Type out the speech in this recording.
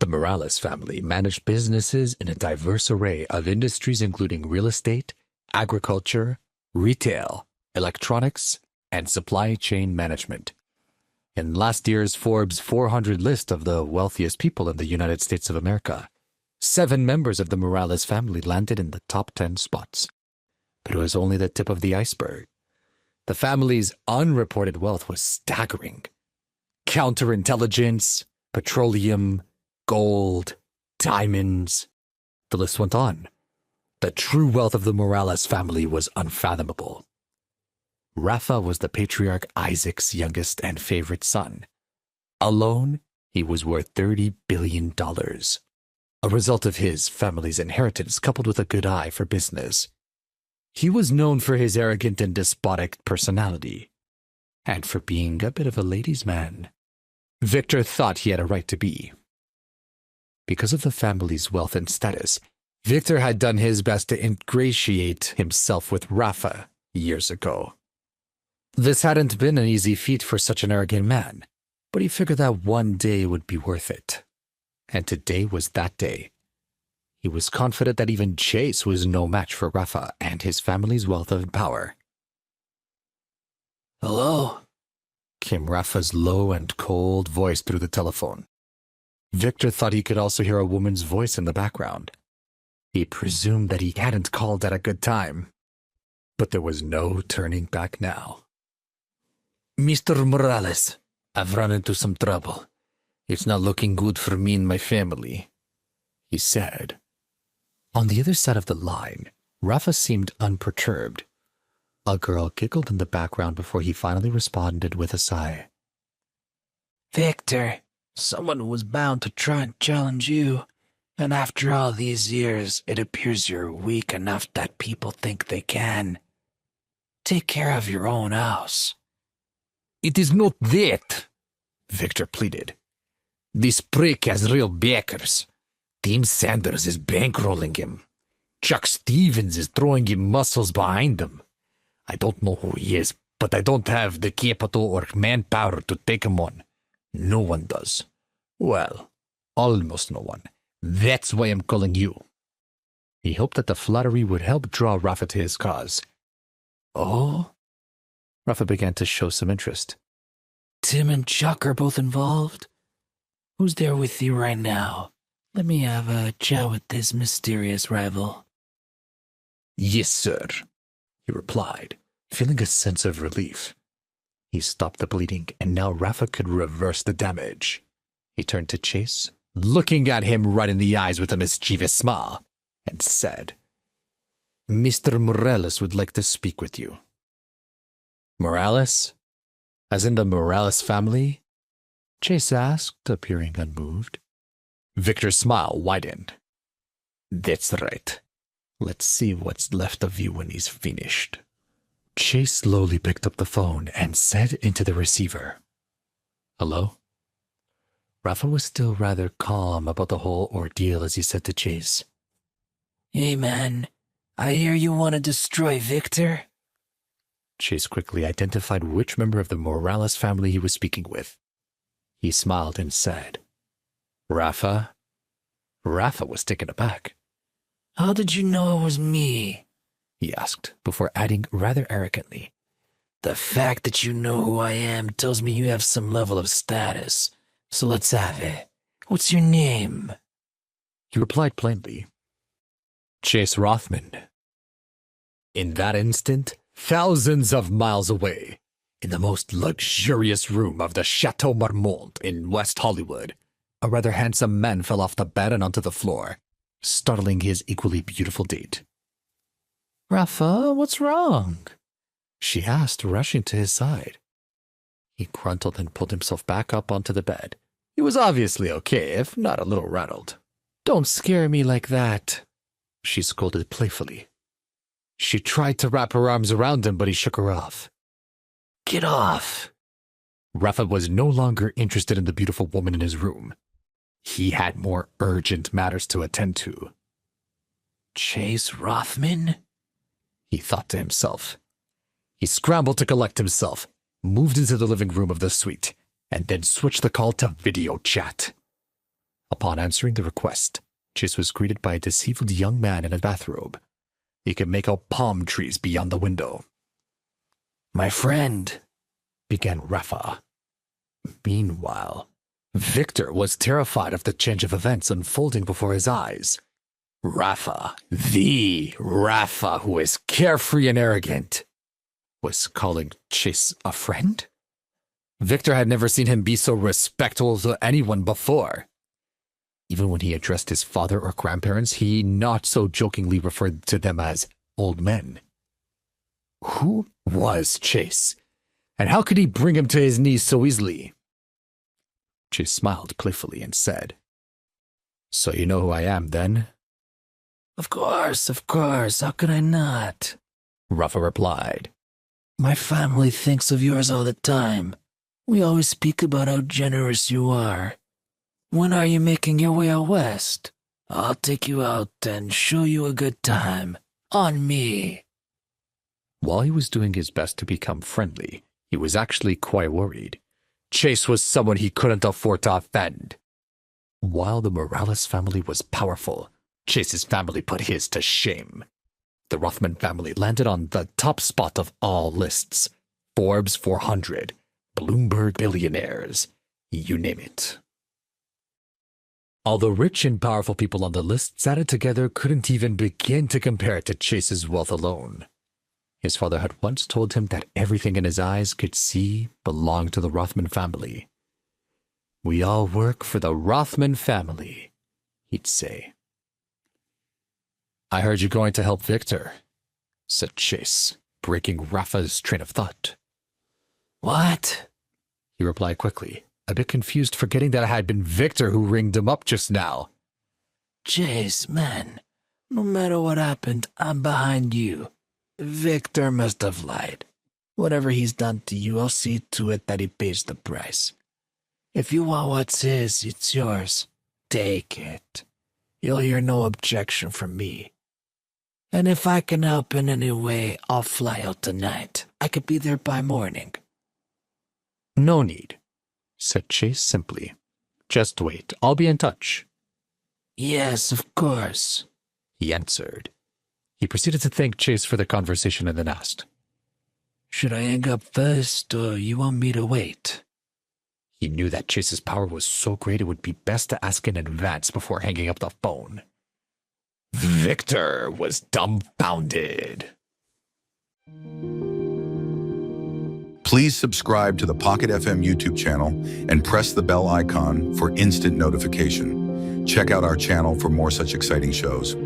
The Morales family managed businesses in a diverse array of industries including real estate, agriculture, retail, electronics, and supply chain management. In last year's Forbes 400 list of the wealthiest people in the United States of America, 7 members of the Morales family landed in the top 10 spots. But it was only the tip of the iceberg. The family's unreported wealth was staggering. Counterintelligence, petroleum, gold, diamonds. The list went on. The true wealth of the Morales family was unfathomable. Rafa was the patriarch Isaac's youngest and favorite son. Alone, he was worth $30 billion. A result of his family's inheritance coupled with a good eye for business. He was known for his arrogant and despotic personality, and for being a bit of a ladies' man. Victor thought he had a right to be. Because of the family's wealth and status, Victor had done his best to ingratiate himself with Rafa years ago. This hadn't been an easy feat for such an arrogant man, but he figured that one day would be worth it. And today was that day. He was confident that even Chase was no match for Rafa and his family's wealth and power. "Hello?" came Rafa's low and cold voice through the telephone. Victor thought he could also hear a woman's voice in the background. He presumed that he hadn't called at a good time. But there was no turning back now. "Mr. Morales, I've run into some trouble. It's not looking good for me and my family," he said. On the other side of the line, Rafa seemed unperturbed. A girl giggled in the background before he finally responded with a sigh. "Victor, someone was bound to try and challenge you. And after all these years, it appears you're weak enough that people think they can. Take care of your own house." "It is not that," Victor pleaded. "This prick has real backers. Tim Sanders is bankrolling him. Chuck Stevens is throwing him muscles behind him. I don't know who he is, but I don't have the capital or manpower to take him on. No one does. Well, almost no one. That's why I'm calling you." He hoped that the flattery would help draw Rafa to his cause. "Oh?" Rafa began to show some interest. "Tim and Chuck are both involved? Who's there with you right now? Let me have a chat with this mysterious rival." "Yes, sir," he replied, feeling a sense of relief. He stopped the bleeding, and now Rafa could reverse the damage. He turned to Chase, looking at him right in the eyes with a mischievous smile, and said, "Mr. Morales would like to speak with you." "Morales? As in the Morales family?" Chase asked, appearing unmoved. Victor's smile widened. "That's right. Let's see what's left of you when he's finished." Chase slowly picked up the phone and said into the receiver, "Hello?" Rafa was still rather calm about the whole ordeal as he said to Chase, "Hey man, I hear you want to destroy Victor?" Chase quickly identified which member of the Morales family he was speaking with. He smiled and said, "Rafa?" Rafa was taken aback. "How did you know it was me?" he asked, before adding rather arrogantly, "The fact that you know who I am tells me you have some level of status. So let's have it. What's your name?" He replied plainly, "Chase Rothman." In that instant, thousands of miles away, in the most luxurious room of the Chateau Marmont in West Hollywood, a rather handsome man fell off the bed and onto the floor, startling his equally beautiful date. "Rafa, what's wrong?" she asked, rushing to his side. He grunted and pulled himself back up onto the bed. He was obviously okay, if not a little rattled. "Don't scare me like that," she scolded playfully. She tried to wrap her arms around him, but he shook her off. "Get off." Rafa was no longer interested in the beautiful woman in his room. He had more urgent matters to attend to. "Chase Rothman?" he thought to himself. He scrambled to collect himself, moved into the living room of the suite, and then switched the call to video chat. Upon answering the request, Chase was greeted by a deceived young man in a bathrobe. He could make out palm trees beyond the window. My friend, began Rafa. Meanwhile, Victor was terrified of the change of events unfolding before his eyes. Rafa, the Rafa who is carefree and arrogant, was calling Chase a friend? Victor had never seen him be so respectful to anyone before. Even when he addressed his father or grandparents, he not so jokingly referred to them as old men. Who was Chase? And how could he bring him to his knees so easily? Chase smiled playfully and said, "So you know who I am, then?" Of course, how could I not? Rafa replied. My family thinks of yours all the time. We always speak about how generous you are. When are you making your way out west? I'll take you out and show you a good time. On me. While he was doing his best to become friendly, he was actually quite worried. Chase was someone he couldn't afford to offend. While the Morales family was powerful, Chase's family put his to shame. The Rothman family landed on the top spot of all lists. Forbes 400, Bloomberg billionaires, you name it. All the rich and powerful people on the lists added together couldn't even begin to compare to Chase's wealth alone. His father had once told him that everything in his eyes could see belonged to the Rothman family. We all work for the Rothman family, he'd say. I heard you're going to help Victor, said Chase, breaking Rafa's train of thought. What? He replied quickly, a bit confused, forgetting that it had been Victor who ringed him up just now. Chase, man, no matter what happened, I'm behind you. Victor must have lied. Whatever he's done to you, I'll see to it that he pays the price. If you want what's his, it's yours. Take it. You'll hear no objection from me. And if I can help in any way, I'll fly out tonight. I could be there by morning. No need, said Chase simply. Just wait, I'll be in touch. Yes, of course, he answered. He proceeded to thank Chase for the conversation and then asked, should I hang up first, or you want me to wait? He knew that Chase's power was so great it would be best to ask in advance before hanging up the phone. Victor was dumbfounded. Please subscribe to the Pocket FM YouTube channel and press the bell icon for instant notification. Check out our channel for more such exciting shows.